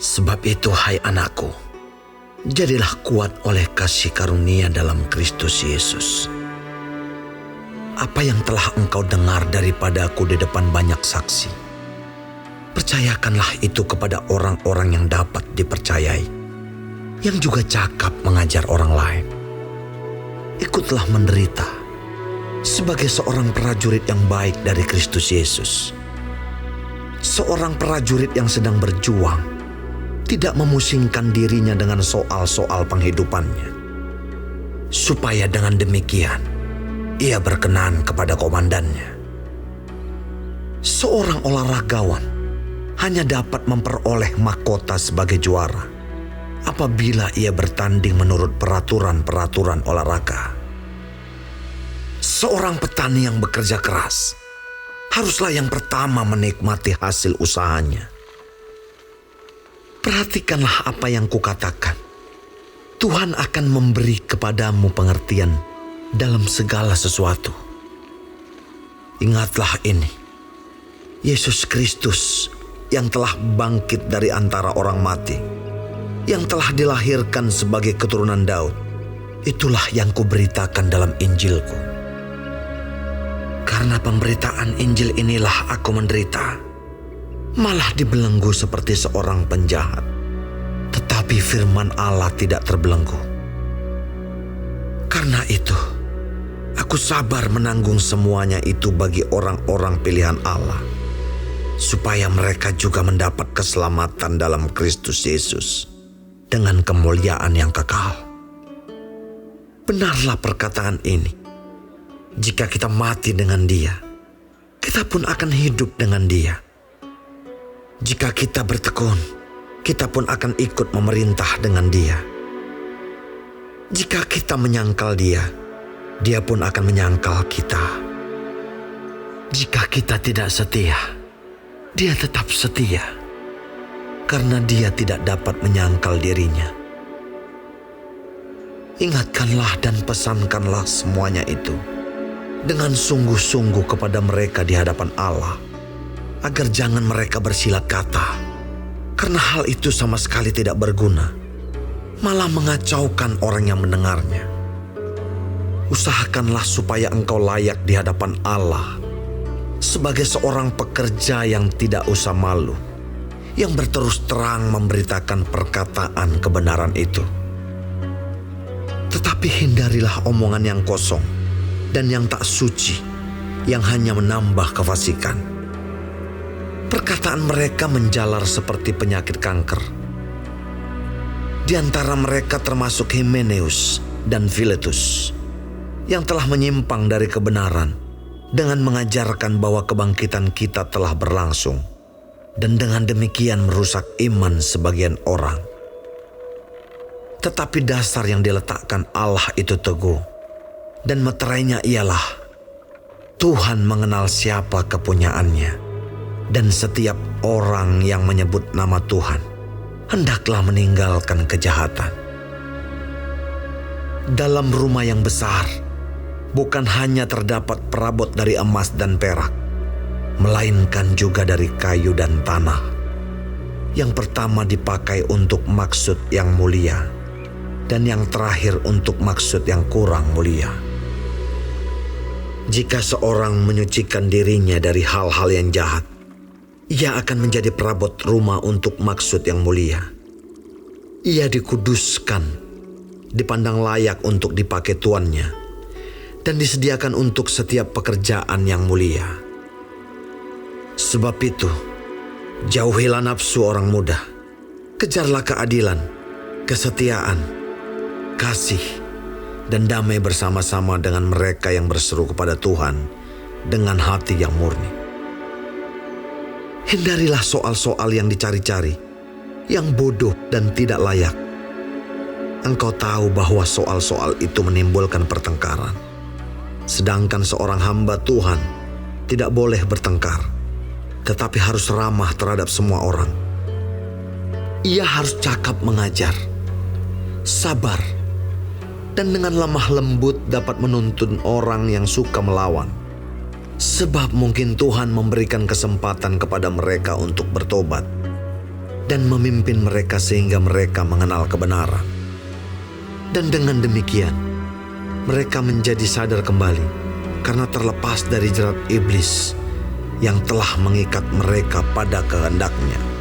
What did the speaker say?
Sebab itu, hai anakku, jadilah kuat oleh kasih karunia dalam Kristus Yesus. Apa yang telah engkau dengar daripadaku di depan banyak saksi, percayakanlah itu kepada orang-orang yang dapat dipercayai, yang juga cakap mengajar orang lain. Ikutlah menderita sebagai seorang prajurit yang baik dari Kristus Yesus. Seorang prajurit yang sedang berjuang tidak memusingkan dirinya dengan soal-soal penghidupannya, supaya dengan demikian ia berkenan kepada komandannya. Seorang olahragawan hanya dapat memperoleh mahkota sebagai juara apabila ia bertanding menurut peraturan-peraturan olahraga. Seorang petani yang bekerja keras haruslah yang pertama menikmati hasil usahanya. Perhatikanlah apa yang kukatakan. Tuhan akan memberi kepadamu pengertian dalam segala sesuatu. Ingatlah ini, Yesus Kristus yang telah bangkit dari antara orang mati, yang telah dilahirkan sebagai keturunan Daud, itulah yang kuberitakan dalam Injilku. Karena pemberitaan Injil inilah aku menderita, malah dibelenggu seperti seorang penjahat. Tetapi firman Allah tidak terbelenggu. Karena itu, aku sabar menanggung semuanya itu bagi orang-orang pilihan Allah, supaya mereka juga mendapat keselamatan dalam Kristus Yesus dengan kemuliaan yang kekal. Benarlah perkataan ini. Jika kita mati dengan Dia, kita pun akan hidup dengan Dia. Jika kita bertekun, kita pun akan ikut memerintah dengan Dia. Jika kita menyangkal Dia, Dia pun akan menyangkal kita. Jika kita tidak setia, Dia tetap setia, karena Dia tidak dapat menyangkal dirinya. Ingatkanlah dan pesankanlah semuanya itu dengan sungguh-sungguh kepada mereka di hadapan Allah, agar jangan mereka bersilat kata, karena hal itu sama sekali tidak berguna, malah mengacaukan orang yang mendengarnya. Usahakanlah supaya engkau layak di hadapan Allah sebagai seorang pekerja yang tidak usah malu, yang berterus terang memberitakan perkataan kebenaran itu. Tetapi hindarilah omongan yang kosong dan yang tak suci, yang hanya menambah kefasikan. Perkataan mereka menjalar seperti penyakit kanker. Di antara mereka termasuk Himeneus dan Filetus, yang telah menyimpang dari kebenaran dengan mengajarkan bahwa kebangkitan kita telah berlangsung, dan dengan demikian merusak iman sebagian orang. Tetapi dasar yang diletakkan Allah itu teguh, dan meterainya ialah Tuhan mengenal siapa kepunyaannya, dan setiap orang yang menyebut nama Tuhan hendaklah meninggalkan kejahatan. Dalam rumah yang besar bukan hanya terdapat perabot dari emas dan perak, melainkan juga dari kayu dan tanah. Yang pertama dipakai untuk maksud yang mulia, dan yang terakhir untuk maksud yang kurang mulia. Jika seorang menyucikan dirinya dari hal-hal yang jahat, ia akan menjadi perabot rumah untuk maksud yang mulia. Ia dikuduskan, dipandang layak untuk dipakai tuannya, dan disediakan untuk setiap pekerjaan yang mulia. Sebab itu, jauhilah nafsu orang muda, kejarlah keadilan, kesetiaan, kasih, dan damai bersama-sama dengan mereka yang berseru kepada Tuhan dengan hati yang murni. Hindarilah soal-soal yang dicari-cari, yang bodoh dan tidak layak. Engkau tahu bahwa soal-soal itu menimbulkan pertengkaran. Sedangkan seorang hamba Tuhan tidak boleh bertengkar, tetapi harus ramah terhadap semua orang. Ia harus cakap mengajar, sabar, dan dengan lemah lembut dapat menuntun orang yang suka melawan. Sebab mungkin Tuhan memberikan kesempatan kepada mereka untuk bertobat. dan memimpin mereka sehingga mereka mengenal kebenaran. Dan dengan demikian, mereka menjadi sadar kembali karena terlepas dari jerat iblis yang telah mengikat mereka pada kehendaknya.